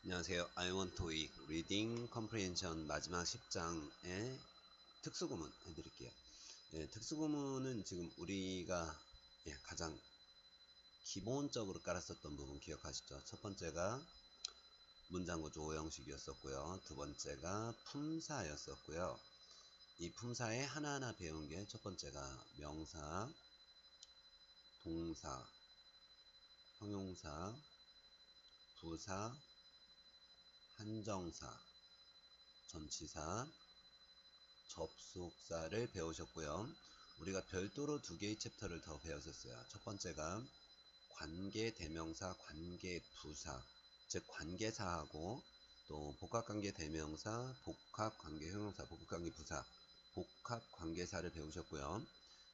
안녕하세요. I want TOEIC 리딩 컴프리헨션 마지막 10장의 특수구문 해드릴게요. 특수구문은 지금 우리가 가장 기본적으로 깔았었던 부분 기억하시죠? 첫 번째가 문장구조 오형식이었었고요. 두 번째가 품사였었고요. 이 품사에 하나하나 배운 게 첫 번째가 명사, 동사, 형용사, 부사, 한정사, 전치사, 접속사를 배우셨고요. 우리가 별도로 두 개의 챕터를 더 배웠었어요. 첫 번째가 관계대명사, 관계부사, 즉 관계사하고 또 복합관계대명사, 복합관계형용사, 복합관계부사, 복합관계사를 배우셨고요.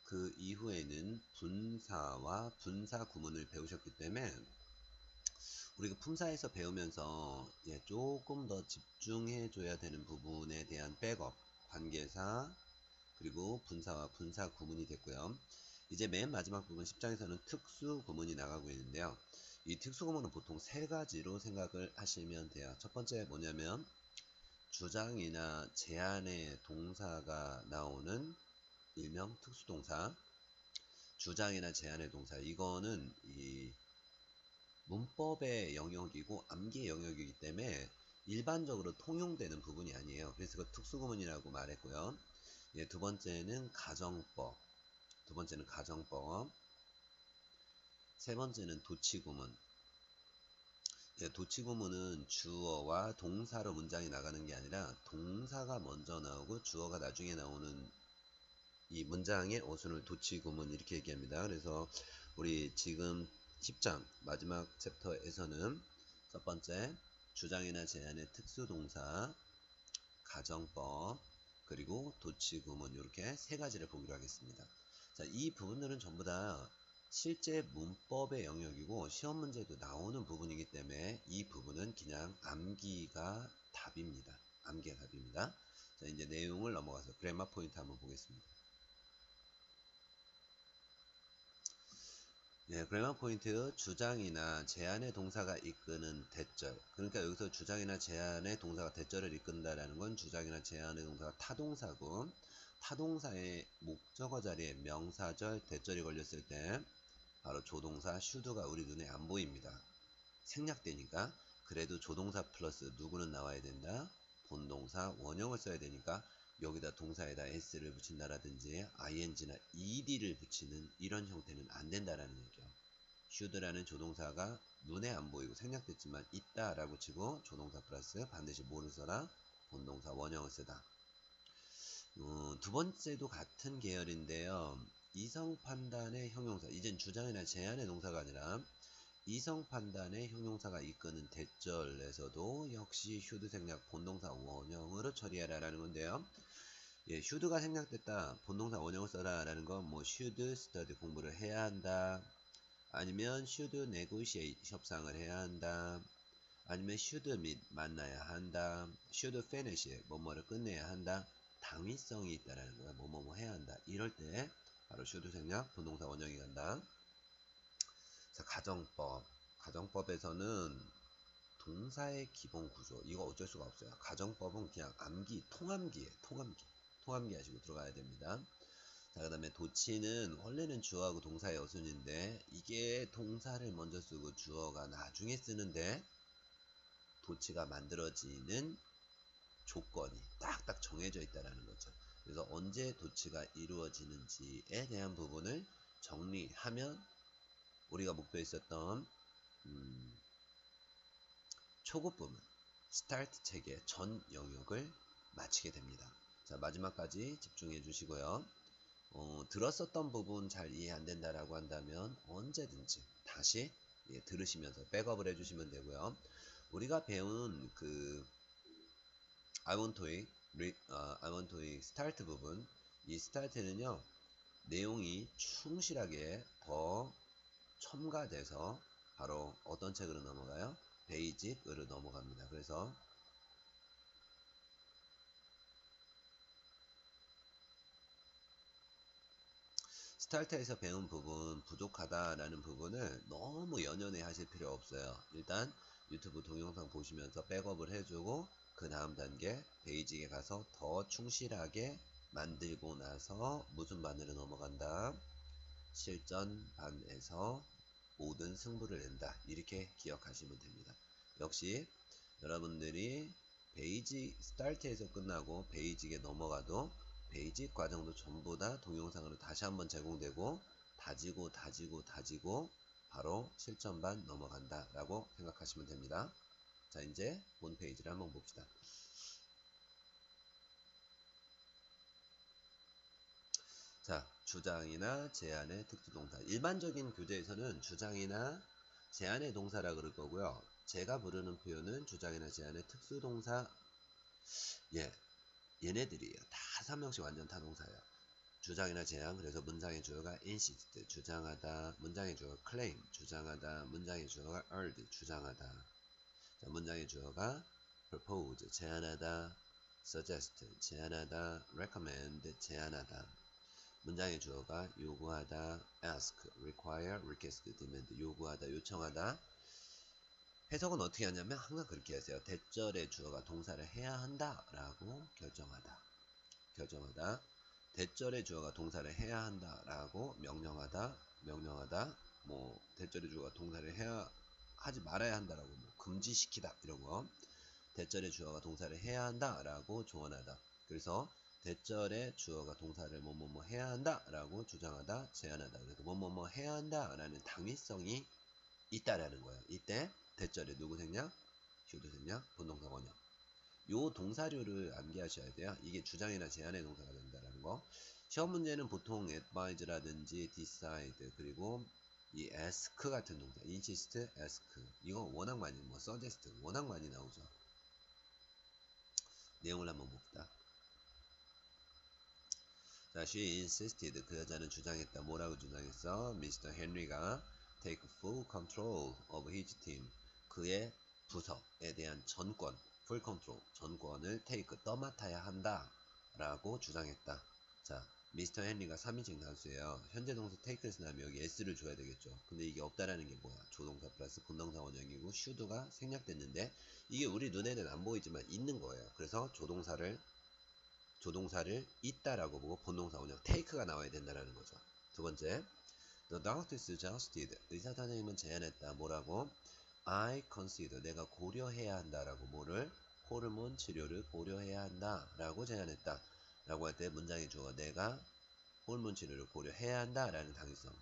그 이후에는 분사와 분사구문을 배우셨기 때문에 우리가 품사에서 배우면서 조금 더 집중해 줘야 되는 부분에 대한 백업, 관계사, 그리고 분사와 분사 구문이 됐고요. 이제 맨 마지막 부분 10장에서는 특수 구문이 나가고 있는데요. 이 특수 구문은 보통 세 가지로 생각을 하시면 돼요. 첫 번째 뭐냐면 주장이나 제안의 동사가 나오는 일명 특수동사, 주장이나 제안의 동사. 이거는 이 문법의 영역이고 암기의 영역이기 때문에 일반적으로 통용되는 부분이 아니에요. 그래서 그 특수구문이라고 말했고요. 두 번째는 가정법. 두 번째는 가정법. 세 번째는 도치구문. 도치구문은 주어와 동사로 문장이 나가는 게 아니라 동사가 먼저 나오고 주어가 나중에 나오는 이 문장의 어순을 도치구문 이렇게 얘기합니다. 그래서 우리 지금 10장 마지막 챕터에서는 첫 번째 주장이나 제안의 특수동사, 가정법, 그리고 도치구문 이렇게 세 가지를 보기로 하겠습니다. 자, 이 부분들은 전부 다 실제 문법의 영역이고 시험 문제도 나오는 부분이기 때문에 이 부분은 그냥 암기가 답입니다. 암기가 답입니다. 자, 이제 내용을 넘어가서 그래머 포인트 한번 보겠습니다. 그래머 포인트 주장이나 제안의 동사가 이끄는 대절. 그러니까 여기서 주장이나 제안의 동사가 대절을 이끈다라는 건 주장이나 제안의 동사가 타동사고 타동사의 목적어 자리에 명사절, 대절이 걸렸을 때 바로 조동사 should가 우리 눈에 안 보입니다. 생략되니까 그래도 조동사 플러스 누구는 나와야 된다. 본동사 원형을 써야 되니까 여기다 동사에다 s를 붙인다라든지 ing나 ed를 붙이는 이런 형태는 안 된다라는 얘기죠. should라는 조동사가 눈에 안 보이고 생략됐지만 있다라고 치고 조동사 플러스 반드시 뭐를 써라? 본동사 원형을 쓰다. 두 번째도 같은 계열인데요. 이성 판단의 형용사. 이젠 주장이나 제안의 동사가 아니라 이성 판단의 형용사가 이끄는 대절에서도 역시 should 생략 본동사 원형으로 처리하라라는 건데요. should가 생략됐다. 본동사 원형을 써라 라는 건 뭐 should study 공부를 해야 한다. 아니면 should negotiate 협상을 해야 한다. 아니면 should meet 만나야 한다. should finish 뭐뭐를 끝내야 한다. 당위성이 있다라는 거야. 뭐뭐뭐 해야 한다. 이럴 때 바로 should 생략 본동사 원형이 간다. 자, 가정법. 가정법에서는 동사의 기본 구조. 이거 어쩔 수가 없어요. 가정법은 그냥 암기, 통암기에 통암기. 통암기 하시고 들어가야 됩니다. 자, 그 다음에 도치는 원래는 주어하고 동사의 어순인데 이게 동사를 먼저 쓰고 주어가 나중에 쓰는데 도치가 만들어지는 조건이 딱딱 정해져 있다는 거죠. 그래서 언제 도치가 이루어지는지에 대한 부분을 정리하면 우리가 목표했었던 초급 부분 스타트 체계 전 영역을 마치게 됩니다. 자, 마지막까지 집중해 주시고요. 들었었던 부분 잘 이해 안 된다라고 한다면 언제든지 다시 들으시면서 백업을 해주시면 되고요. 우리가 배운 그 I want TOEIC 스타트 부분, 이 스타트는요 내용이 충실하게 더 첨가돼서 바로 어떤 책으로 넘어가요? 베이직으로 넘어갑니다. 그래서 스타트에서 배운 부분 부족하다라는 부분을 너무 연연해 하실 필요 없어요. 일단 유튜브 동영상 보시면서 백업을 해주고 그 다음 단계 베이직에 가서 더 충실하게 만들고 나서 무슨 반으로 넘어간다? 실전반에서 모든 승부를 낸다. 이렇게 기억하시면 됩니다. 역시 여러분들이 베이직 스타트에서 끝나고 베이직에 넘어가도 베이직 과정도 전부 다 동영상으로 다시 한번 제공되고 다지고 바로 실전반 넘어간다 라고 생각하시면 됩니다. 자, 이제 본 페이지를 한번 봅시다. 자, 주장이나 제안의 특수동사. 일반적인 교재에서는 주장이나 제안의 동사라 그럴 거고요. 제가 부르는 표현은 주장이나 제안의 특수동사. 예, 얘네들이에요. 다 3명씩 완전 타동사예요. 주장이나 제안, 그래서 문장의 주어가 insist, 주장하다, 문장의 주어가 claim, 주장하다, 문장의 주어가 urge, 주장하다. 자, 문장의 주어가 propose, 제안하다, suggest, 제안하다, recommend, 제안하다. 문장의 주어가 요구하다, ask, require, request, demand, 요구하다, 요청하다. 해석은 어떻게 하냐면 항상 그렇게 하세요. 대절의 주어가 동사를 해야 한다 라고 결정하다. 대절의 주어가 동사를 해야 한다 라고 명령하다, 뭐 대절의 주어가 동사를 해야 하지 말아야 한다라고 뭐 금지시키다 이런 거. 대절의 주어가 동사를 해야 한다라고 조언하다. 그래서 대절의 주어가 동사를 뭐뭐뭐 해야 한다라고 주장하다, 제안하다. 그래서 뭐뭐뭐 해야 한다라는 당위성이 있다라는 거예요. 이때 대절에 누구 생략? should 생략, 본동사 원형. 요 동사류를 암기하셔야 돼요. 이게 주장이나 제안의 동사가 된다라는 거. 시험 문제는 보통 advise라든지 decide 그리고 이 ask 같은 동사, insist, ask 이거 워낙 많이 뭐 suggest 워낙 많이 나오죠. 내용을 한번 봅시다. 자, she insisted 그 여자는 주장했다. 뭐라고 주장했어? Mr. Henry가 take full control of his team 그의 부서에 대한 전권 full control 전권을 take 떠맡아야 한다 라고 주장했다. 자, 미스터 헨리가 3인칭 단수예요. 현재 동사 take를 쓰려면 여기 s를 줘야 되겠죠. 근데 이게 없다라는 게 뭐야? 조동사 플러스 본동사 원형이고 should가 생략됐는데 이게 우리 눈에는 안 보이지만 있는 거예요. 그래서 조동사를 있다라고 보고 본동사 원형 take가 나와야 된다라는 거죠. 두 번째, the doctor suggested 의사 선생님은 제안했다. 뭐라고? I consider 내가 고려해야 한다라고 뭐를 호르몬 치료를 고려해야 한다라고 제안했다. 라고 할 때 문장의 주어가 내가 호르몬 치료를 고려해야 한다라는 당위성.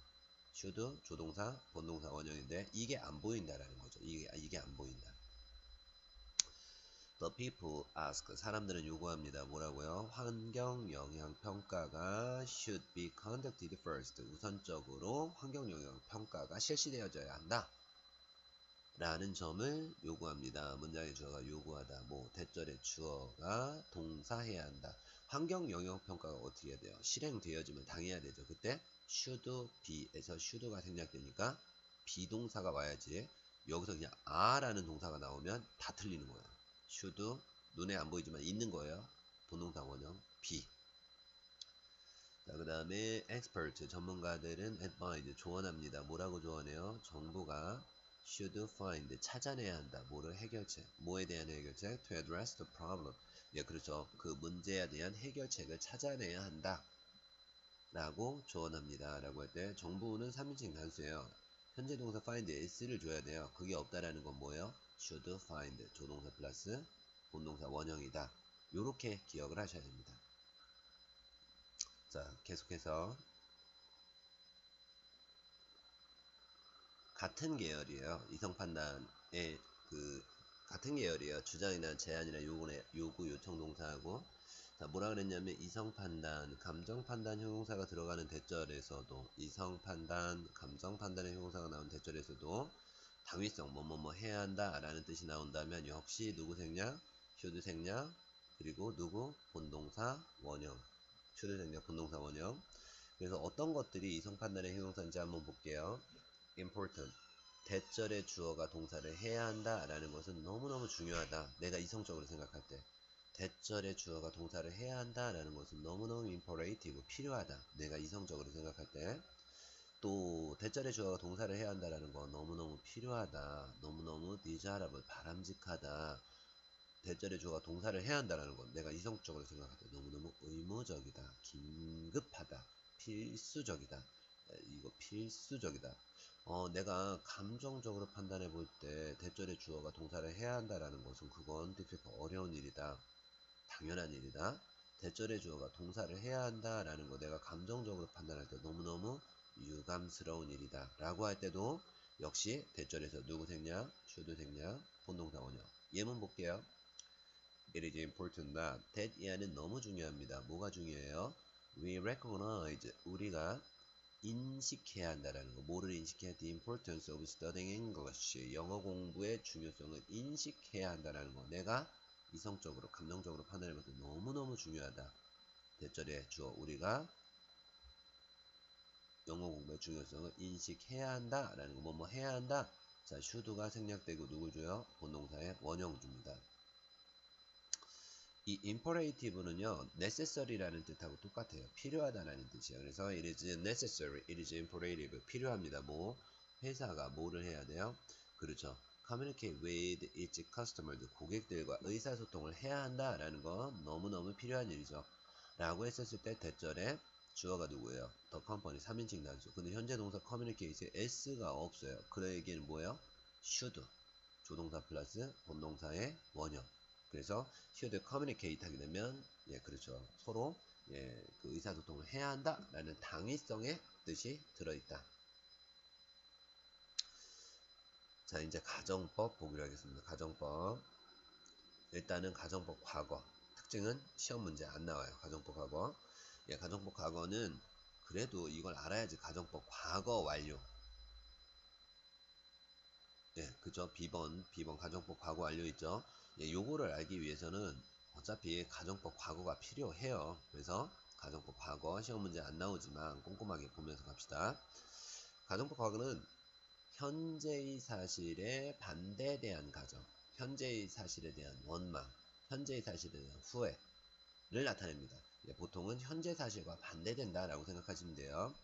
should 조동사 본동사 원형인데 이게 안 보인다라는 거죠. 이게 안 보인다. The people ask 사람들은 요구합니다. 뭐라고요? 환경 영향 평가가 should be conducted first. 우선적으로 환경 영향 평가가 실시되어져야 한다. 라는 점을 요구합니다. 문장의 주어가 요구하다. 뭐 대절의 주어가 동사해야 한다. 환경 영향 평가가 어떻게 해야 돼요? 실행되어지면 당해야 되죠. 그때 should be에서 should가 생략되니까 비동사가 와야지. 여기서 그냥 a라는 동사가 나오면 다 틀리는 거예요. should 눈에 안 보이지만 있는 거예요. 본동사 원형 be. 자, 그 다음에 expert 전문가들은 advise 조언합니다. 뭐라고 조언해요? 정부가 should find 찾아내야 한다. 뭐를 해결책? 뭐에 대한 해결책? To address the problem. 예, 그렇죠. 그 문제에 대한 해결책을 찾아내야 한다. 라고 조언합니다. 라고 할 때 정부는 3인칭 단수예요. 현재 동사 find s를 줘야 돼요. 그게 없다라는 건 뭐예요? should find 조동사 플러스 본동사 원형이다. 요렇게 기억을 하셔야 됩니다. 자, 계속해서 같은 계열이에요. 이성 판단의 같은 계열이에요. 주장이나 제안이나 요구, 요청 동사하고. 자, 뭐라 그랬냐면 이성 판단, 감정 판단 형용사가 들어가는 대절에서도 이성 판단, 감정 판단의 형용사가 나온 대절에서도 당위성 뭐뭐뭐 해야 한다라는 뜻이 나온다면 역시 누구 생략? should 생략. 그리고 누구? 본동사 원형. should 생략 본동사 원형. 그래서 어떤 것들이 이성 판단의 형용사인지 한번 볼게요. important. 대절의 주어가 동사를 해야 한다라는 것은 너무너무 중요하다. 내가 이성적으로 생각할 때. 대절의 주어가 동사를 해야 한다라는 것은 너무너무 imperative, 필요하다. 내가 이성적으로 생각할 때. 또 대절의 주어가 동사를 해야 한다라는 거 너무너무 필요하다. 너무너무 desirable, 바람직하다. 대절의 주어가 동사를 해야 한다라는 건 내가 이성적으로 생각할 때 너무너무 의무적이다. 긴급하다. 필수적이다. 이거 필수적이다. 내가 감정적으로 판단해 볼 때 대절의 주어가 동사를 해야 한다라는 것은 그건 difficult, 어려운 일이다. 당연한 일이다. 대절의 주어가 동사를 해야 한다라는 거 내가 감정적으로 판단할 때 너무너무 유감스러운 일이다. 라고 할 때도 역시 대절에서 누구 생략, should 생략, 본동사 원형. 예문 볼게요. It is important that 이 안은 너무 중요합니다. 뭐가 중요해요? We recognize 우리가 인식해야 한다라는 거. 뭐를 인식해야? The importance of studying English. 영어 공부의 중요성을 인식해야 한다라는 거. 내가 이성적으로, 감정적으로 판단해볼 때 너무너무 중요하다. 대절의 주어 우리가 영어 공부의 중요성을 인식해야 한다라는 거. 뭐뭐 해야 한다. 자, should가 생략되고 누굴 줘요? 본동사의 원형 줍니다. 이 imperative는요, necessary라는 뜻하고 똑같아요. 필요하다라는 뜻이에요. 그래서 it is necessary, it is imperative. 필요합니다. 뭐? 회사가 뭐를 해야 돼요? 그렇죠. communicate with its customers. 고객들과 의사소통을 해야 한다라는 건 너무너무 필요한 일이죠. 라고 했었을 때 대절에 주어가 누구예요? The company 3인칭 단수. 근데 현재 동사 communicate에 s가 없어요. 그에게는 뭐예요? should. 조동사 플러스 본동사의 원형. 그래서 should communicate 하게 되면 예 그렇죠. 서로 예 그 의사소통을 해야 한다라는 당위성의 뜻이 들어있다. 자 이제 가정법 보기로 하겠습니다. 가정법. 일단은 가정법 과거. 특징은 시험 문제 안 나와요. 가정법 과거. 예 가정법 과거는 그래도 이걸 알아야지 가정법 과거 완료. 예, 그죠. 비번 가정법 과거 완료 있죠. 예, 요거를 알기 위해서는 어차피 가정법 과거가 필요해요. 그래서 가정법 과거 시험 문제 안 나오지만 꼼꼼하게 보면서 갑시다. 가정법 과거는 현재의 사실에 반대대한 가정, 현재의 사실에 대한 원망, 현재의 사실에 대한 후회를 나타냅니다. 예, 보통은 현재 사실과 반대된다라고 생각하시면 돼요.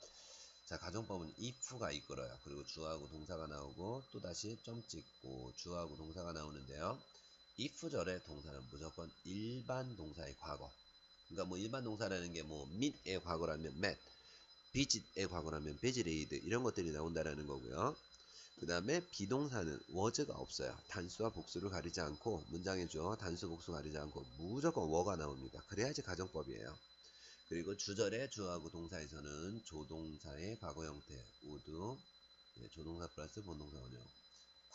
자, 가정법은 if가 이끌어요. 그리고 주어하고 동사가 나오고 또다시 점 찍고 주어하고 동사가 나오는데요. if절의 동사는 무조건 일반 동사의 과거. 그러니까 뭐 일반 동사라는 게 뭐 meet의 과거라면 met, visit의 과거라면 visited 이런 것들이 나온다라는 거고요. 그 다음에 비동사는 was가 없어요. 단수와 복수를 가리지 않고 문장의 주어 단수 복수 가리지 않고 무조건 were 가 나옵니다. 그래야지 가정법이에요. 그리고 주절의 주어하고 동사에서는 조동사의 과거 형태 would, 예, 조동사 플러스 본동사 원형,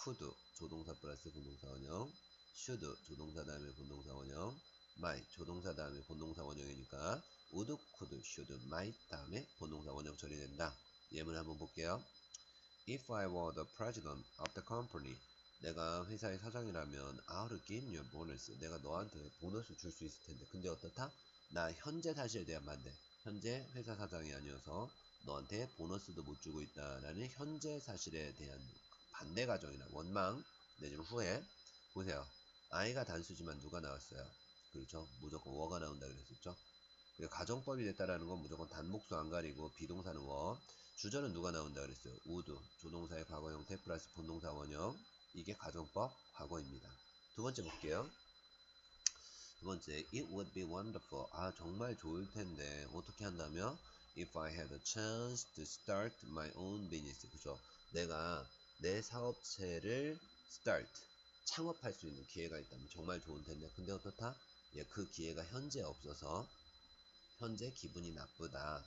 could, 조동사 플러스 본동사 원형, should, 조동사 다음에 본동사 원형, might, 조동사 다음에 본동사 원형이니까 would, could, should, might 다음에 본동사 원형 처리된다. 예문 한번 볼게요. If I were the president of the company, 내가 회사의 사장이라면 I would give you a bonus. 내가 너한테 보너스 줄 수 있을 텐데. 근데 어떻다? 나 현재 사실에 대한 반대. 현재 회사 사장이 아니어서 너한테 보너스도 못 주고 있다라는 현재 사실에 대한 반대 가정이나 원망 내지는 후회. 보세요. I가 단수지만 누가 나왔어요? 그렇죠. 무조건 워가 나온다 그랬었죠. 가정법이 됐다라는 건 무조건 단목수 안 가리고 비동사는 워. 주절은 누가 나온다 그랬어요? would. 조동사의 과거 형태 플러스 본동사 원형. 이게 가정법 과거입니다. 두 번째 볼게요. 두 번째, it would be wonderful. 아, 정말 좋을 텐데. 어떻게 한다며? If I had a chance to start my own business. 그죠? 내가 내 사업체를 start, 창업할 수 있는 기회가 있다면 정말 좋을 텐데. 근데 어떻다? 예, 그 기회가 현재 없어서 현재 기분이 나쁘다.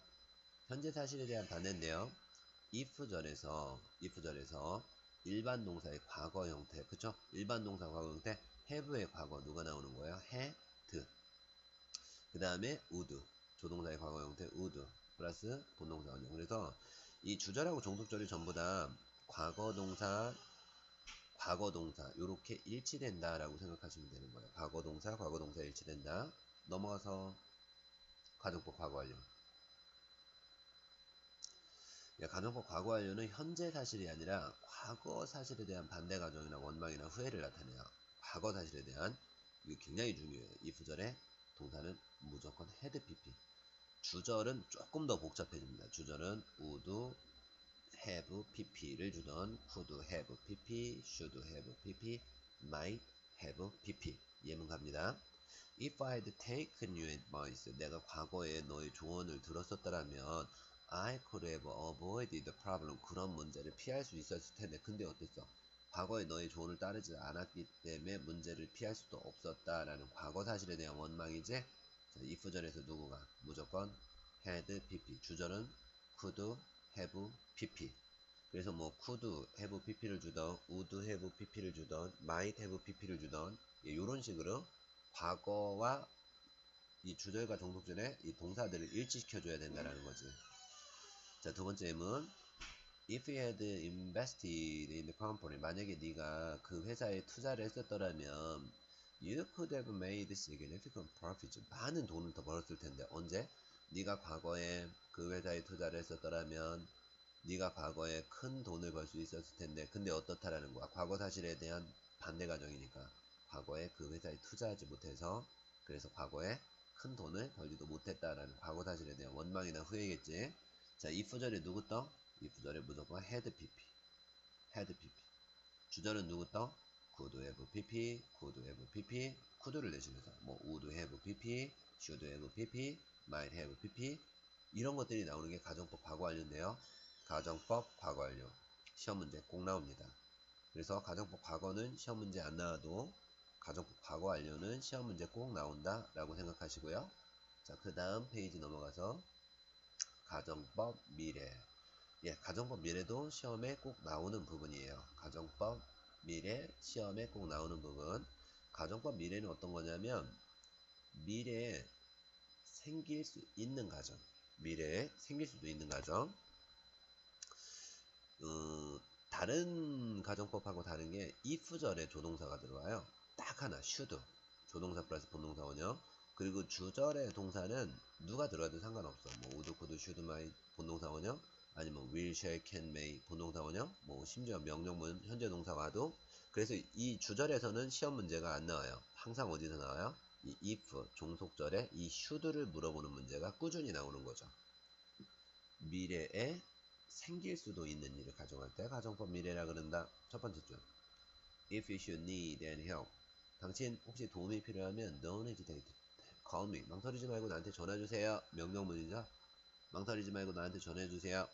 현재 사실에 대한 반대인데요. if절에서 일반 동사의 과거 형태, 그쵸? 일반 동사 과거 형태, have의 과거 누가 나오는 거예요? had. 그 다음에 would, 조동사의 과거 형태 would 플러스 본동사 원형. 그래서 이 주절하고 종속절이 전부 다 과거 동사 요렇게 일치된다라고 생각하시면 되는 거예요. 과거 동사 일치된다. 넘어가서 가정법 과거 완료. 가정법 과거 완료는 현재 사실이 아니라 과거 사실에 대한 반대 가정이나 원망이나 후회를 나타내요. 과거 사실에 대한 이게 굉장히 중요해요. 이 부절의 동사는 무조건 had pp. 주절은 조금 더 복잡해집니다. 주절은 would, have, have pp를 주던 could have pp, should have pp, might have pp. 예문 갑니다. If I'd taken your advice, 내가 과거에 너의 조언을 들었었더라면 I could have avoided the problem. 그런 문제를 피할 수 있었을 텐데 근데 어땠어? 과거에 너의 조언을 따르지 않았기 때문에 문제를 피할 수도 없었다라는 과거 사실에 대한 원망이지. 자, if절에서 누구가 무조건 had pp, 주절은 could have pp. 그래서 뭐 could have pp를 주던 would have pp를 주던 might have pp를 주던 이런 식으로 과거와 이 주절과 종속절의 이 동사들을 일치시켜줘야 된다는 거지. 자, 두 번째 예문. If you had invested in the company, 만약에 네가 그 회사에 투자를 했었더라면 you could have made significant profits. 많은 돈을 더 벌었을 텐데 언제? 네가 과거에 그 회사에 투자를 했었더라면 네가 과거에 큰 돈을 벌 수 있었을 텐데 근데 어떻다라는 거야. 과거 사실에 대한 반대 가정이니까 과거에 그 회사에 투자하지 못해서 그래서 과거에 큰 돈을 벌지도 못했다라는 과거 사실에 대한 원망이나 후회겠지. 자, if절에 누구 떠? if절에 무조건 had pp, had pp. 주절은 누구 떠? could have pp, could have pp. could를 내시면서 뭐 would have pp, should have pp, might have pp. 이런 것들이 나오는 게 가정법 과거 완료인데요. 가정법 과거 완료. 시험 문제 꼭 나옵니다. 그래서 가정법 과거는 시험 문제 안 나와도 가정법 과거 완료는 시험 문제 꼭 나온다 라고 생각하시고요. 자, 그 다음 페이지 넘어가서 가정법 미래. 예, 가정법 미래도 시험에 꼭 나오는 부분이에요. 가정법 미래 시험에 꼭 나오는 부분. 가정법 미래는 어떤 거냐면 미래에 생길 수 있는 가정. 미래에 생길 수도 있는 가정. 다른 가정법하고 다른 게 if절에 조동사가 들어와요. 딱 하나 should. 조동사 플러스 본동사 원형. 그리고 주절의 동사는 누가 들어와도 상관없어. 뭐 would, could, should, might 본동사 원형, 아니면 will, shall, can, may 본동사 원형, 뭐 심지어 명령문 현재 동사 와도. 그래서 이 주절에서는 시험 문제가 안 나와요. 항상 어디서 나와요? 이 if 종속절에 이 should를 물어보는 문제가 꾸준히 나오는 거죠. 미래에 생길 수도 있는 일을 가정할 때 가정법 미래라 그런다. 첫 번째 줄. If you should need any help. 당신 혹시 도움이 필요하면 don't hesitate. Call me. 망설이지 말고 나한테 전화주세요. 명령문이죠. 망설이지 말고 나한테 전화주세요.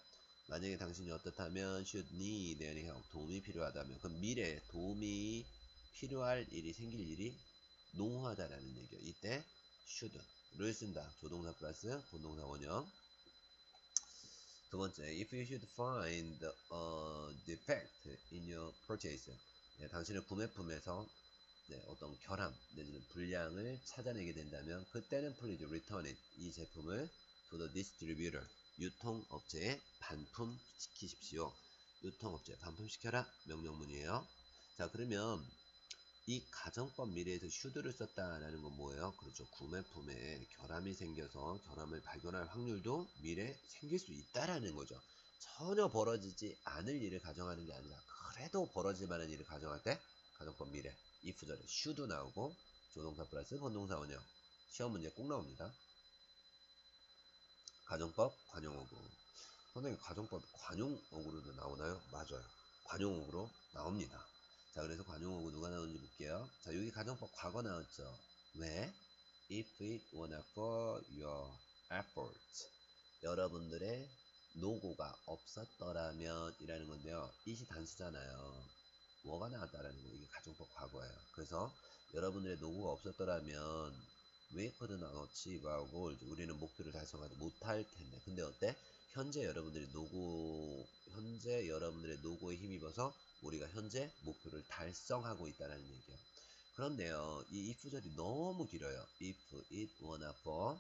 만약에 당신이 어떻다면 should need any help. 도움이 필요하다면. 그럼 미래에 도움이 필요할 일이 생길 일이 농후하다라는 얘기예요. 이때 should를 쓴다. 조동사 플러스 본동사 원형. 두 번째, if you should find a defect in your purchase. 네, 당신의 구매품에서 네, 어떤 결함 내지는 불량을 찾아내게 된다면 그때는 please return it. 이 제품을 to the distributor. 유통업체에 반품시키십시오. 유통업체에 반품시켜라. 명령문이에요. 자, 그러면 이 가정법 미래에서 should를 썼다라는 건 뭐예요? 그렇죠. 구매품에 결함이 생겨서 결함을 발견할 확률도 미래에 생길 수 있다라는 거죠. 전혀 벌어지지 않을 일을 가정하는 게 아니라 그래도 벌어질 만한 일을 가정할 때 가정법 미래 if절에 should 나오고 조동사 플러스 본동사 원형. 시험 문제 꼭 나옵니다. 가정법 관용어구. 선생님 가정법 관용어구로도 나오나요? 맞아요. 관용어구로 나옵니다. 자, 그래서 관용어구 누가 나오는지 볼게요. 자, 여기 가정법 과거 나왔죠. 왜? If it were not for your efforts. 여러분들의 노고가 없었더라면 이라는 건데요. it이 단수잖아요. 뭐가 나왔다라는 거. 이게 가정법 과거예요. 그래서 여러분들의 노고가 없었더라면 we could not achieve our goals. 우리는 목표를 달성하지 못할 텐데. 근데 어때? 현재 여러분들의 노고에 힘입어서 우리가 현재 목표를 달성하고 있다는 얘기예요. 그런데요, 이 if절이 너무 길어요. If it were not for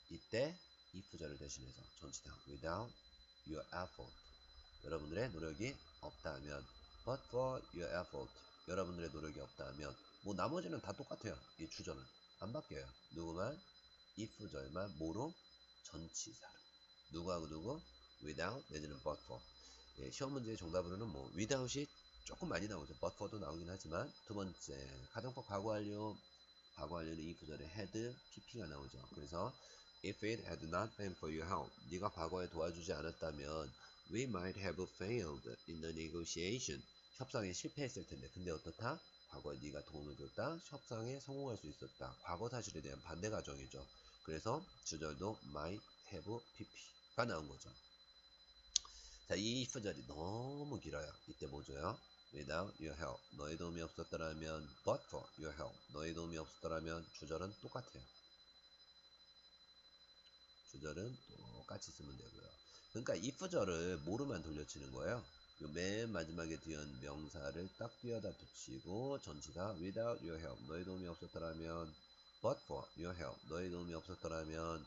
이때 if절을 대신해서 전치사 without your effort. 여러분들의 노력이 없다면 but for your effort. 여러분들의 노력이 없다면 뭐 나머지는 다 똑같아요. 이 주절은 안 바뀌어요. 누구만 if절만 뭐로? 전치사로. 누구하고 누구? without 내지는 but for. 예, 시험 문제의 정답으로는 뭐 without이 조금 많이 나오죠. but for도 나오긴 하지만. 두 번째 가정법 과거 완료는 if절에 had, pp가 나오죠. 그래서 if it had not been for your help. 네가 과거에 도와주지 않았다면 We might have failed in the negotiation. 협상에 실패했을 텐데. 근데 어떻다? 과거에 네가 도움을 줬다. 협상에 성공할 수 있었다. 과거 사실에 대한 반대 가정이죠. 그래서 주절도 might have pp가 나온 거죠. 자, 이 if절이 너무 길어요. 이때 뭐 줘요? Without your help. 너의 도움이 없었더라면 but for your help. 너의 도움이 없었더라면 주절은 똑같아요. 주절은 똑같이 쓰면 되고요. 그러니까 if절을 뭐로만 돌려치는 거예요? 요 맨 마지막에 뒤은 명사를 딱 띄어다 붙이고 전치사 without your help. 너의 도움이 없었더라면 but for your help. 너의 도움이 없었더라면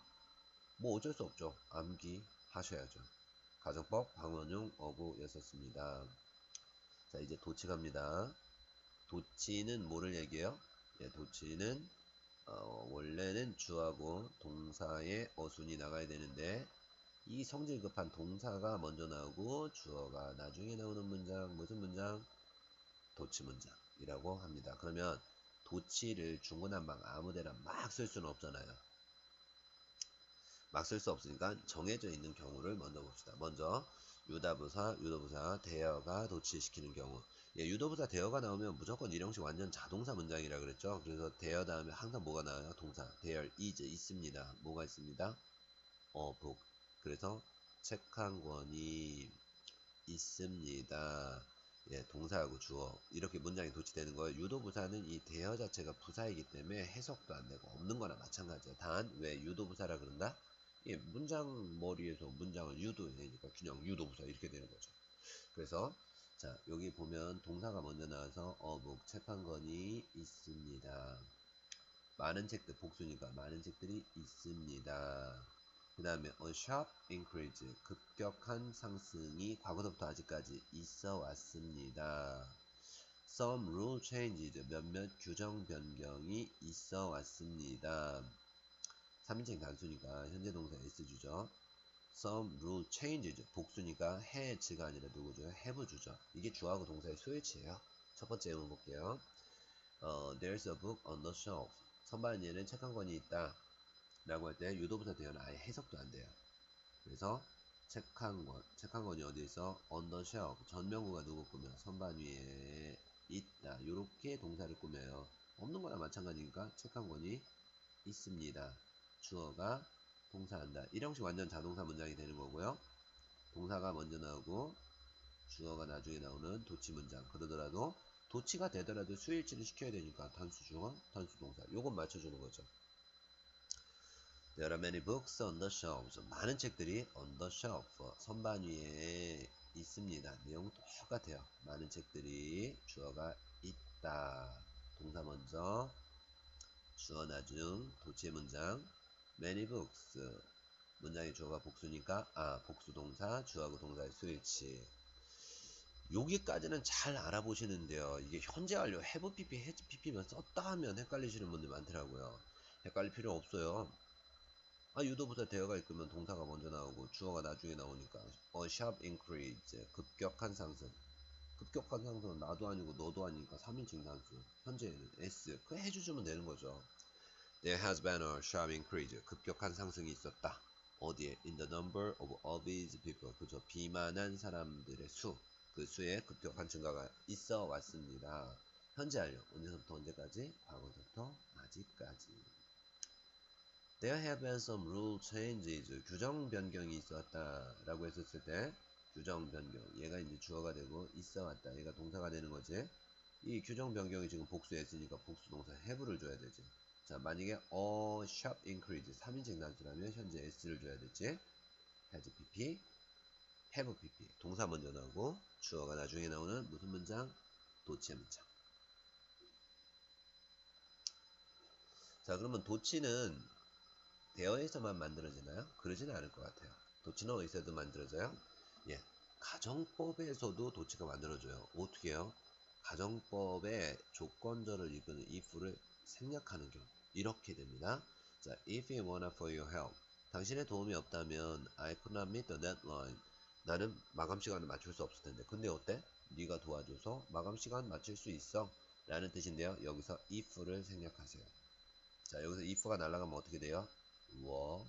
뭐 어쩔 수 없죠. 암기하셔야죠. 가정법 방원용 어구였었습니다. 자, 이제 도치 갑니다. 도치는 뭐를 얘기해요? 예, 도치는 원래는 주하고 동사의 어순이 나가야 되는데 이 성질 급한 동사가 먼저 나오고 주어가 나중에 나오는 문장, 무슨 문장? 도치 문장이라고 합니다. 그러면 도치를 중구난방 아무데나 막 쓸 수는 없잖아요. 막 쓸 수 없으니까 정해져 있는 경우를 먼저 봅시다. 먼저 유도부사 대여가 도치시키는 경우. 예, 유도부사 대여가 나오면 무조건 일형식 완전 자동사 문장이라 그랬죠. 그래서 대여 다음에 항상 뭐가 나와요? 동사. there is 있습니다. 뭐가 있습니다? book. 그래서 책 한 권이 있습니다. 예, 동사하고 주어 이렇게 문장이 도치되는 거예요. 유도부사는 이 대여 자체가 부사이기 때문에 해석도 안 되고 없는 거나 마찬가지예요. 단 왜 유도부사라 그런다? 예, 문장 머리에서 문장을 유도해니까 그냥 유도부사 이렇게 되는 거죠. 그래서 자, 여기 보면 동사가 먼저 나와서 book 책 한 권이 있습니다. 많은 책들 복수니까 많은 책들이 있습니다. 그 다음에 a sharp increase 급격한 상승이 과거부터 아직까지 있어 왔습니다. Some rule changes 몇몇 규정 변경이 있어 왔습니다. 3인칭 단수니까 현재 동사 S주죠. Some rule changes 복수니까 has가 아니라 누구죠? have 주죠. 이게 주하고 동사의 소일치예요. 첫 번째 예문 볼게요. There's a book on the shelf. 선반 위에는 책 한 권이 있다. 라고 할 때 유도부사 대여는 아예 해석도 안 돼요. 그래서 책 한 권이 어디 있어? On the shelf. 전명구가 누구 꾸며? 선반 위에 있다. 요렇게 동사를 꾸며요. 없는 거나 마찬가지니까 책 한 권이 있습니다. 주어가 동사한다. 일형식 완전 자동사 문장이 되는 거고요. 동사가 먼저 나오고 주어가 나중에 나오는 도치 문장. 그러더라도 도치가 되더라도 수일치를 시켜야 되니까 단수 주어, 단수 동사. 요건 맞춰주는 거죠. There are many books on the shelves. 많은 책들이 on the shelf, 선반 위에 있습니다. 내용 똑같아요. 많은 책들이 주어가 있다. 동사 먼저, 주어 나중, 도치의 문장. Many books. 문장의 주어가 복수니까 복수 동사, 주어하고 동사의 수일치. 여기까지는 잘 알아보시는데요. 이게 현재 완료 have pp, has pp만 썼다 하면 헷갈리시는 분들 많더라고요. 헷갈릴 필요 없어요. 유도부사 대어가 있으면 동사가 먼저 나오고 주어가 나중에 나오니까 a sharp increase 급격한 상승. 급격한 상승은 나도 아니고 너도 아니니까 3인칭 단수. 현재에는 S 그 해주시면 되는 거죠. There has been a sharp increase 급격한 상승이 있었다. 어디에? In the number of obese people. 그죠? 비만한 사람들의 수. 그 수에 급격한 증가가 있어 왔습니다. 현재 완료. 언제부터 언제까지? 과거부터 아직까지. There have been some rule changes. 규정 변경이 있었다. 라고 했었을 때, 규정 변경. 얘가 이제 주어가 되고, 있어 왔다. 얘가 동사가 되는 거지. 이 규정 변경이 지금 복수에 있으니까 복수 동사 have를 줘야 되지. 자, 만약에 a sharp increase. 3인칭 단수라면 현재 s를 줘야 되지. has pp, have pp. 동사 먼저 나오고, 주어가 나중에 나오는 무슨 문장? 도치의 문장. 자, 그러면 도치는 대어에서만 만들어지나요? 그러지는 않을 것 같아요. 도치는 어디서도 만들어져요? 예, 가정법에서도 도치가 만들어져요. 어떻게 해요? 가정법의 조건절을 이끄는 if를 생략하는 경우 이렇게 됩니다. 자, if it weren't for your help 당신의 도움이 없다면 I could not meet the deadline 나는 마감 시간을 맞출 수 없을 텐데 근데 어때? 네가 도와줘서 마감 시간 맞출 수 있어 라는 뜻인데요. 여기서 if를 생략하세요. 자, 여기서 if가 날아가면 어떻게 돼요? were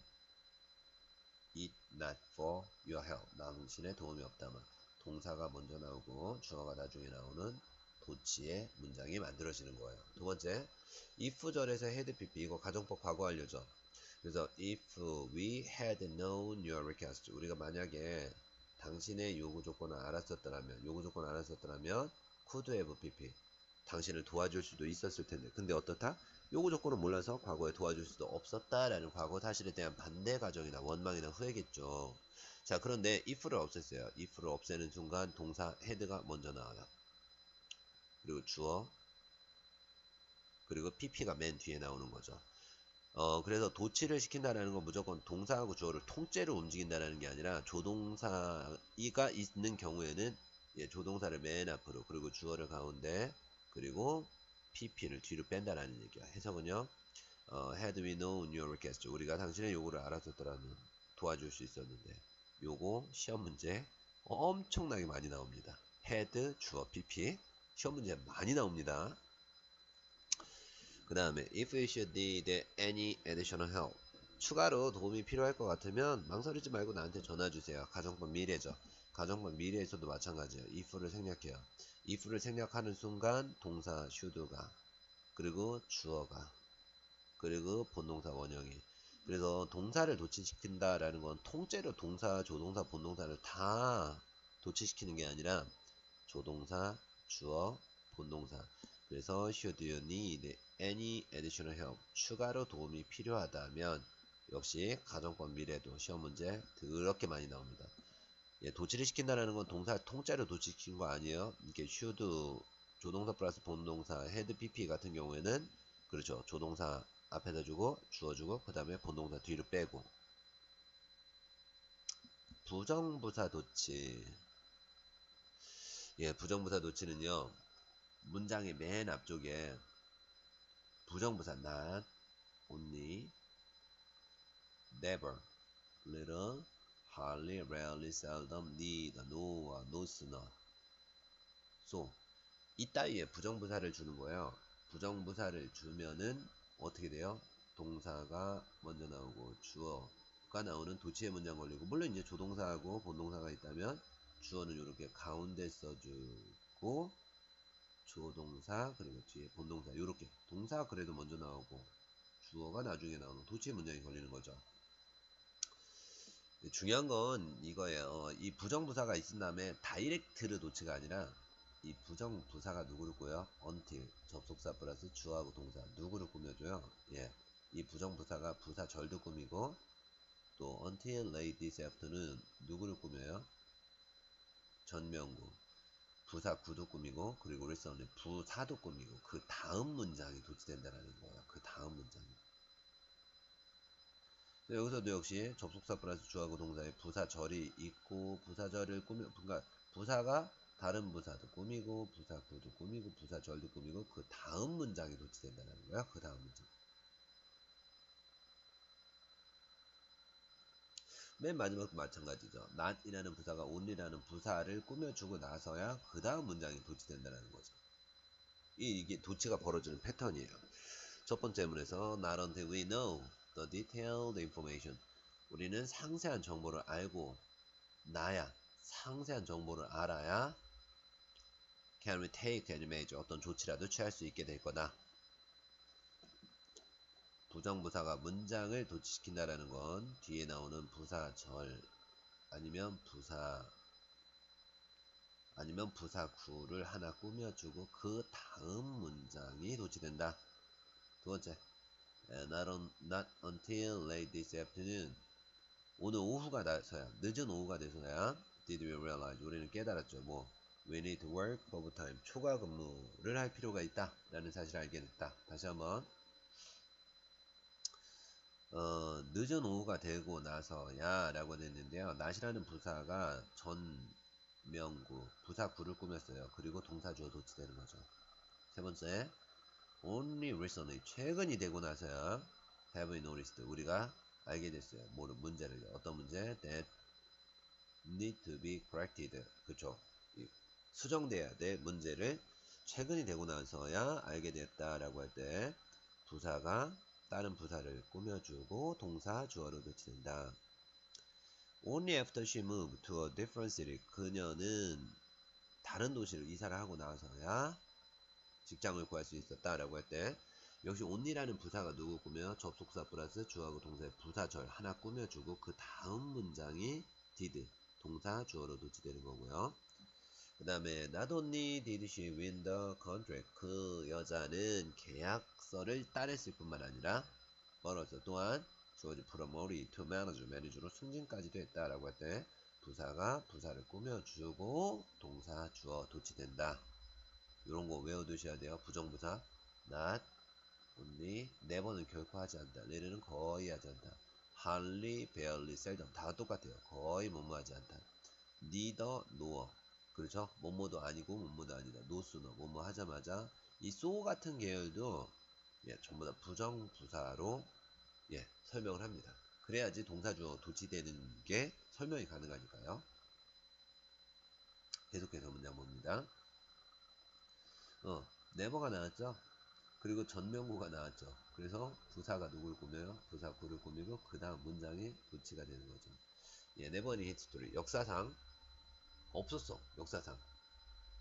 it not for your help. 당신의 도움이 없다면 동사가 먼저 나오고 주어가 나중에 나오는 도치의 문장이 만들어지는 거예요. 두 번째, if 절에서 had pp 이거 가정법 과거 완료죠. 그래서 if we had known your request 우리가 만약에 당신의 요구 조건을 알았었더라면 could have pp 당신을 도와줄 수도 있었을 텐데 근데 어떻다? 요구 조건을 몰라서 과거에 도와줄 수도 없었다라는 과거 사실에 대한 반대 가정이나 원망이나 후회겠죠. 자 그런데 if를 없앴어요. if를 없애는 순간 동사 had가 먼저 나와요. 그리고 주어 그리고 pp가 맨 뒤에 나오는 거죠. 그래서 도치를 시킨다라는 건 무조건 동사하고 주어를 통째로 움직인다라는 게 아니라 조동사가 있는 경우에는 예, 조동사를 맨 앞으로 그리고 주어를 가운데 그리고 pp를 뒤로 뺀다라는 얘기야. 해석은요. had we known your request 우리가 당신의 요구를 알았었더라면 도와줄 수 있었는데 요거 시험 문제 엄청나게 많이 나옵니다. had 주어 pp 시험 문제 많이 나옵니다. 그 다음에 if you should need any additional help 추가로 도움이 필요할 것 같으면 망설이지 말고 나한테 전화 주세요. 가정법 미래죠. 가정법 미래에서도 마찬가지예요. if를 생략해요. if를 생략하는 순간 동사 should가 그리고 주어가 그리고 본동사 원형이 그래서 동사를 도치시킨다라는 건 통째로 동사, 조동사, 본동사를 다 도치시키는 게 아니라 조동사, 주어, 본동사 그래서 should you need any additional help 추가로 도움이 필요하다면 역시 가정법 미래도 시험 문제 더럽게 많이 나옵니다. 예, 도치를 시킨다는 건 동사 통째로 도치시킨 거 아니에요. 이게 should 조동사 플러스 본동사 had pp 같은 경우에는 그렇죠. 조동사 앞에다 주고 주어 주고 그 다음에 본동사 뒤로 빼고 부정부사 도치 예, 부정부사 도치는요. 문장의 맨 앞쪽에 부정부사 not, only, never, little, hardly, rarely, seldom, need, no, not, not, so 이따위에 부정부사를 주는 거예요. 부정부사를 주면은 어떻게 돼요? 동사가 먼저 나오고 주어가 나오는 도치의 문장 걸리고 물론 이제 조동사하고 본동사가 있다면 주어는 이렇게 가운데 써주고 조동사 그리고 뒤에 본동사 이렇게 동사가 그래도 먼저 나오고 주어가 나중에 나오는 도치의 문장이 걸리는 거죠. 중요한 건 이거예요. 이 부정부사가 있은 다음에 다이렉트르 도치가 아니라 이 부정부사가 누구를 꾸며요? until 접속사 플러스 주어하고 동사 누구를 꾸며줘요? 예, 이 부정부사가 부사절도 꾸미고 또 until late this afternoon 누구를 꾸며요? 전명구 부사구도 꾸미고 그리고 recently 부사도 꾸미고 그 다음 문장이 도치된다는 거예요. 그 다음 문장이. 여기서도 역시 접속사 플러스 주어하고 동사에 부사절이 있고 부사절을 꾸며 그러니까 부사가 다른 부사도 꾸미고 부사구도 꾸미고 부사절도 꾸미고 그 다음 문장이 도치된다는 거야. 그 다음 문장. 맨 마지막도 마찬가지죠. not이라는 부사가 only라는 부사를 꾸며주고 나서야 그 다음 문장이 도치된다는 거죠. 이게 도치가 벌어지는 패턴이에요. 첫 번째 문에서 not until we know the detailed information 우리는 상세한 정보를 알고 나야 상세한 정보를 알아야 can we take any measure 어떤 조치라도 취할 수 있게 될 거다. 부정부사가 문장을 도치시킨다라는 건 뒤에 나오는 부사절 아니면 부사구를 하나 꾸며주고 그 다음 문장이 도치된다. 두 번째 not until late this afternoon 오늘 오후가 돼서야 늦은 오후가 돼서야 did we realize 우리는 깨달았죠. 뭐 we need to work overtime 초과 근무를 할 필요가 있다 라는 사실을 알게 됐다. 다시 한번 늦은 오후가 되고 나서야 라고 됐는데요. not이라는 부사가 전명구 부사구를 꾸몄어요. 그리고 동사주어 도치되는 거죠. 세 번째 only recently 최근이 되고 나서야 have we noticed 우리가 알게 됐어요. 뭐를 문제를 어떤 문제 that need to be corrected 그쵸 수정돼야 될 문제를 최근이 되고 나서야 알게 됐다라고 할 때 부사가 다른 부사를 꾸며주고 동사 주어로 도치된다. Only after she moved to a different city. 그녀는 다른 도시로 이사를 하고 나서야 직장을 구할 수 있었다라고 할 때 역시 only라는 부사가 누구 꾸며 접속사 플러스 주어하고 동사의 부사절 하나 꾸며주고 그 다음 문장이 did 동사 주어로 도치되는 거고요. 그 다음에 not only did she win the contract 그 여자는 계약서를 따냈을 뿐만 아니라 벌어서 또한 주어지 promoted to manager 매니저로 승진까지도 했다라고 할 때 부사가 부사를 꾸며주고 동사 주어 도치된다. 이런 거 외워두셔야 돼요. 부정부사 not only never는 결코 하지 않다. 내려는 거의 하지 않다. hardly, barely, seldom 다 똑같아요. 거의 뭐뭐 하지 않다. neither, nor 그렇죠? 뭐뭐도 아니고 뭐뭐도 아니다. no sooner 뭐뭐 하자마자 이 so 같은 계열도 예, 전부 다 부정부사로 예, 설명을 합니다. 그래야지 동사주어 도치되는 게 설명이 가능하니까요. 계속해서 문장 봅니다. never가 나왔죠? 그리고 전명구가 나왔죠. 그래서 부사가 누굴 꾸며요? 부사 구를 꾸미고 그 다음 문장이 도치가 되는 거죠. 예, never니 히스토리 역사상 없었어. 역사상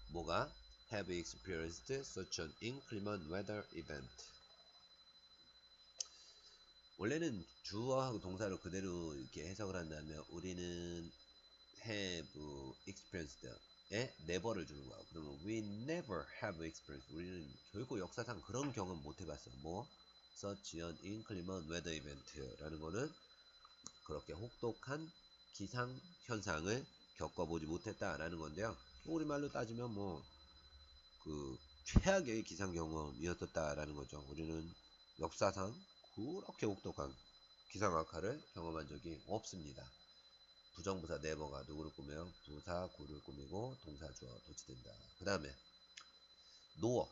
뭐가 have experienced such an inclement weather event. 원래는 주어하고 동사를 그대로 이렇게 해석을 한다면 우리는 have experienced에 never를 주는 거야. 그러면 we never have experienced. 우리는 결코 역사상 그런 경험 못 해봤어. 뭐 such an inclement weather event라는 거는 그렇게 혹독한 기상 현상을 겪어보지 못했다라는 건데요. 우리말로 따지면 뭐 그 최악의 기상 경험이었었다라는 거죠. 우리는 역사상 그렇게 혹독한 기상 악화를 경험한 적이 없습니다. 부정부사 네버가 누구를 꾸며요? 부사 구를 꾸미고 동사 주어 도치된다. 그 다음에 노어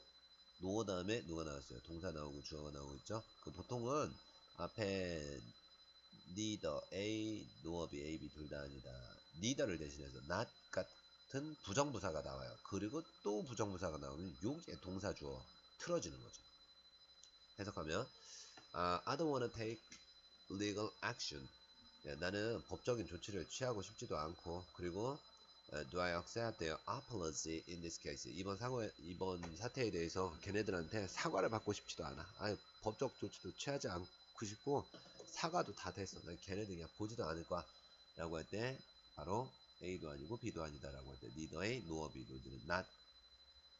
노어 다음에 누가 나왔어요? 동사 나오고 주어가 나오고 있죠? 그 보통은 앞에 neither A, nor B, A, B 둘 다 아니다. neither를 대신해서 not 같은 부정부사가 나와요. 그리고 또 부정부사가 나오면 요게 동사 주어 틀어지는 거죠. 해석하면 I don't wanna take legal action. 야, 나는 법적인 조치를 취하고 싶지도 않고 그리고 do I accept their apology in this case? 이번 사태에 대해서 걔네들한테 사과를 받고 싶지도 않아. 아니, 법적 조치도 취하지 않고 싶고 사과도 다 됐어. 난 걔네들 그냥 보지도 않을 거야. 라고 할 때 바로 A도 아니고 B도 아니다라고 할 때 neither A, nor B 노들은 not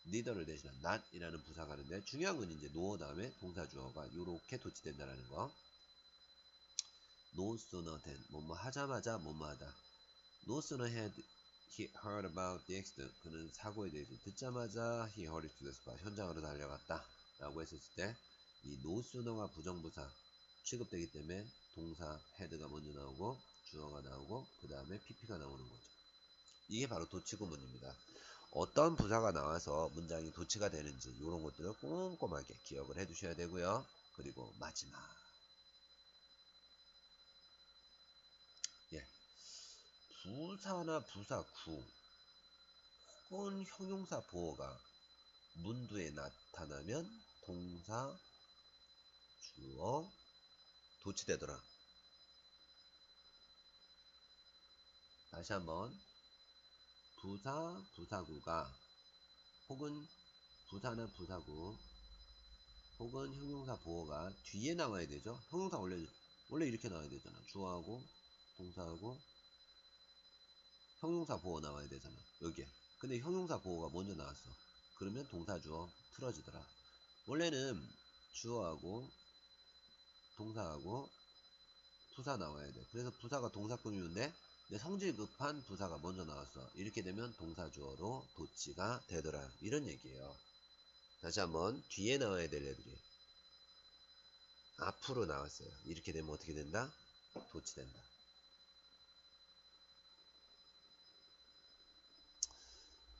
neither를 대신한 not이라는 부사가 있는데 중요한 건 이제 nor 다음에 동사 주어가 이렇게 도치된다라는 거. No sooner than 뭐뭐 하자마자 뭐뭐 하다. No sooner had he heard about the accident. 그는 사고에 대해서 듣자마자 he hurried to the spot. 현장으로 달려갔다. 라고 했었을 때 이 no sooner가 부정부사 취급되기 때문에 동사 had가 먼저 나오고 주어가 나오고 그 다음에 pp가 나오는 거죠. 이게 바로 도치구문입니다. 어떤 부사가 나와서 문장이 도치가 되는지 이런 것들을 꼼꼼하게 기억을 해 두셔야 되고요. 그리고 마지막 예, 부사나 부사구 혹은 형용사 보어가 문두에 나타나면 동사 주어 도치되더라. 다시 한번 부사 부사구가 혹은 부사나 부사구 혹은 형용사 보어가 뒤에 나와야 되죠. 형용사 원래 이렇게 나와야 되잖아. 주어하고 동사하고 형용사 보어 나와야 되잖아. 여기에. 근데 형용사 보어가 먼저 나왔어. 그러면 동사 주어 틀어지더라. 원래는 주어하고 동사하고 부사 나와야 돼. 그래서 부사가 동사꾸미인데 내 성질 급한 부사가 먼저 나왔어. 이렇게 되면 동사 주어로 도치가 되더라. 이런 얘기예요. 다시 한번 뒤에 나와야 될 애들이 앞으로 나왔어요. 이렇게 되면 어떻게 된다? 도치된다.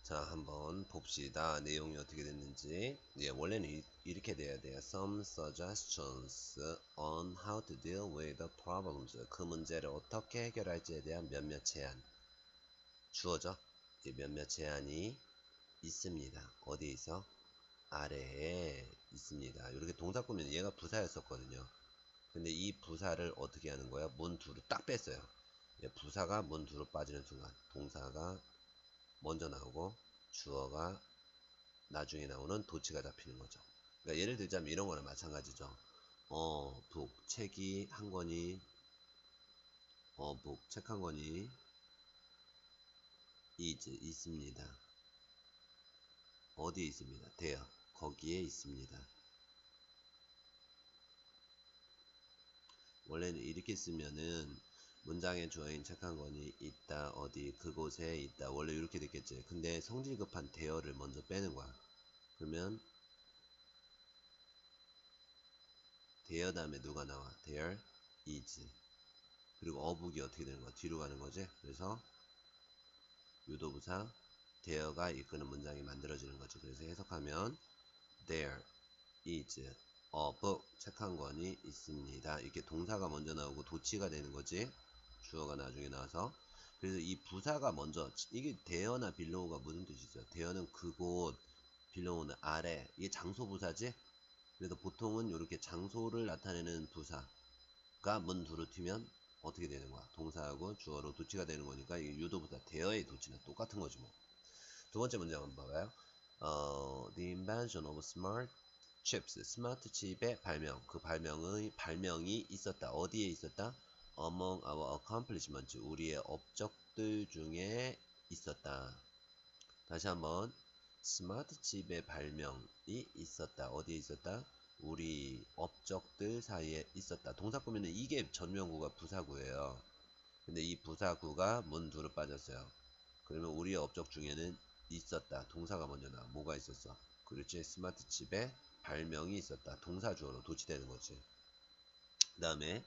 자, 한번 봅시다. 내용이 어떻게 됐는지. 예, 원래는 이렇게 돼야 돼요. Some suggestions on how to deal with the problems. 그 문제를 어떻게 해결할지에 대한 몇몇 제안. 주어져. 몇몇 제안이 있습니다. 어디에 있어? 아래에 있습니다. 이렇게 동사 꾸면 얘가 부사였었거든요. 근데 이 부사를 어떻게 하는 거야? 문 둘을 딱 뺐어요. 예, 부사가 문 두로 빠지는 순간 동사가 먼저 나오고 주어가 나중에 나오는 도치가 잡히는 거죠. 그러니까 예를 들자면 이런 거나 마찬가지죠. 북, 책이 한 권이, 북, 책 한 권이 is, 있습니다. 어디에 있습니다. there, 거기에 있습니다. 원래는 이렇게 쓰면은 문장의 주어인 책 한 권이 있다, 어디, 그곳에 있다. 원래 이렇게 됐겠지. 근데 성질 급한 there를 먼저 빼는 거야. 그러면 there 다음에 누가 나와? there is. 그리고 어북이 어떻게 되는 거야? 뒤로 가는 거지. 그래서 유도부사 there가 이끄는 문장이 만들어지는 거지. 그래서 해석하면 there is a book, 책 한 권이 있습니다. 이렇게 동사가 먼저 나오고 도치가 되는 거지. 주어가 나중에 나와서. 그래서 이 부사가 먼저, 이게 대어나 빌로우가 무슨 뜻이죠? 대어는 그곳, 빌로우는 아래. 이게 장소 부사지? 그래서 보통은 이렇게 장소를 나타내는 부사가 문 두루 튀면 어떻게 되는 거야? 동사하고 주어로 도치가 되는 거니까 이게 유도부사 대어의 도치는 똑같은 거지 뭐. 두 번째 문제 한번 봐봐요. The invention of smart chips, 스마트 칩의 발명, 그 발명이 있었다. 어디에 있었다? Among our accomplishments, 우리의 업적들 중에 있었다. 다시 한번 스마트 칩의 발명이 있었다. 어디에 있었다? 우리 업적들 사이에 있었다. 동사 꾸미는 이게 전명구가 부사구예요. 근데 이 부사구가 문 두루 빠졌어요. 그러면 우리의 업적 중에는 있었다. 동사가 먼저 나와. 뭐가 있었어? 그렇지. 스마트 칩에 발명이 있었다. 동사 주어로 도치되는 거지. 그 다음에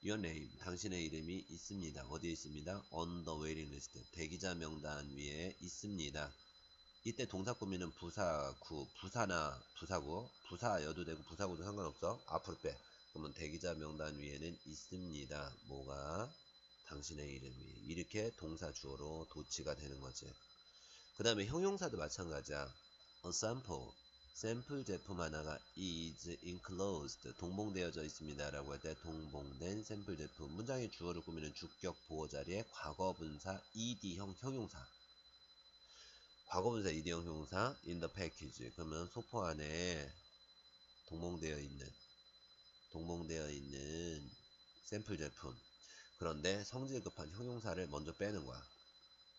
your name, 당신의 이름이 있습니다. 어디에 있습니다? on the waiting list, 대기자 명단 위에 있습니다. 이때 동사 꾸미는 부사구, 부사나 부사구, 부사여도 되고 부사구도 상관없어. 앞으로 빼. 그러면 대기자 명단 위에는 있습니다. 뭐가? 당신의 이름이. 이렇게 동사 주어로 도치가 되는 거지. 그 다음에 형용사도 마찬가지야. A sample, 샘플 제품 하나가 is enclosed, 동봉되어져 있습니다 라고 할 때 동봉된 샘플 제품, 문장의 주어를 꾸미는 주격 보호 자리에 과거분사 ed형 형용사, 과거분사 ed형 형용사 in the package, 그러면 소포 안에 동봉되어 있는 샘플 제품. 그런데 성질 급한 형용사를 먼저 빼는 거야.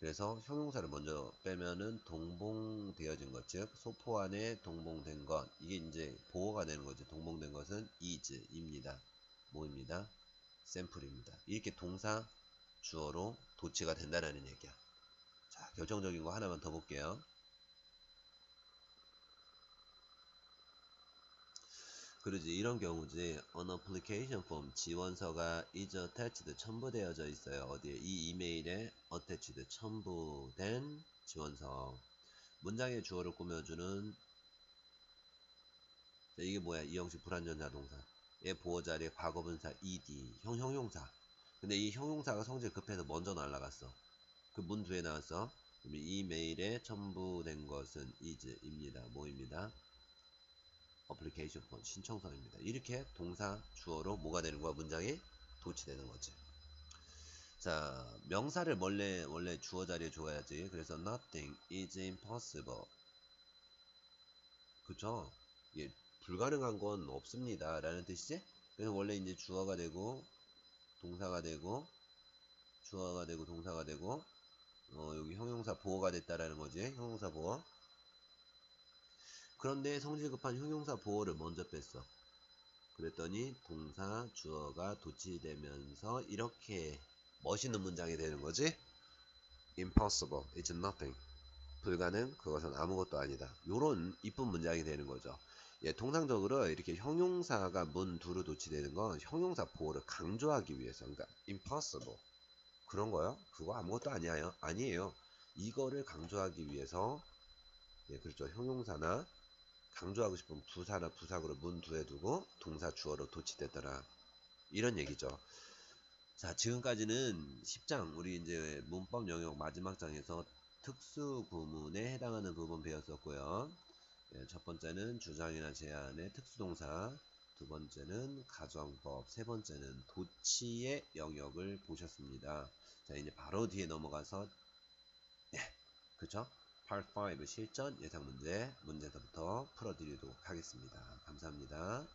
그래서 형용사를 먼저 빼면은 동봉되어진 것, 즉 소포 안에 동봉된 것, 이게 이제 보호가 되는 거지. 동봉된 것은 is입니다. 뭐입니다? 샘플입니다. 이렇게 동사 주어로 도치가 된다는 얘기야. 자, 결정적인 거 하나만 더 볼게요. 그러지, 이런 경우지. An application form, 지원서가 is attached, 첨부되어져 있어요. 어디에? 이 이메일에 attached, 첨부된 지원서. 문장의 주어를 꾸며주는, 이게 뭐야? 이 형식 불완전자 동사. 얘 보호 자리에 과거분사 ed, 형용사. 근데 이 형용사가 성질 급해서 먼저 날라갔어. 그 문 뒤에 나왔어. 그럼 이 메일에 첨부된 것은 is입니다. 뭐입니다? 어플리케이션 폰, 신청서입니다. 이렇게 동사 주어로 뭐가 되는 거야? 문장이 도치되는 거지. 자, 명사를 원래 주어 자리에 줘야지. 그래서 nothing is impossible. 그쵸? 예, 불가능한 건 없습니다 라는 뜻이지. 그래서 원래 이제 주어가 되고 동사가 되고 주어가 되고 동사가 되고 여기 형용사 보어가 됐다라는 거지. 형용사 보어. 그런데 성질 급한 형용사 보어를 먼저 뺐어. 그랬더니 동사 주어가 도치되면서 이렇게 멋있는 문장이 되는 거지. Impossible, it's nothing. 불가능, 그것은 아무것도 아니다. 요런 이쁜 문장이 되는 거죠. 예, 통상적으로 이렇게 형용사가 문 두루 도치되는 건 형용사 보호를 강조하기 위해서. 그러니까 impossible 그런 거요? 그거 아무것도 아니에요. 이거를 강조하기 위해서, 예, 그렇죠. 형용사나 강조하고 싶은 부사나 부사구를 문 두에 두고 동사 주어로 도치되더라. 이런 얘기죠. 자, 지금까지는 10장, 우리 이제 문법 영역 마지막 장에서 특수 구문에 해당하는 부분 배웠었고요. 예, 첫 번째는 주장이나 제안의 특수동사, 두 번째는 가정법, 세 번째는 도치의 영역을 보셨습니다. 자, 이제 바로 뒤에 넘어가서 그쵸? Part 5 실전 예상 문제서부터 풀어드리도록 하겠습니다. 감사합니다.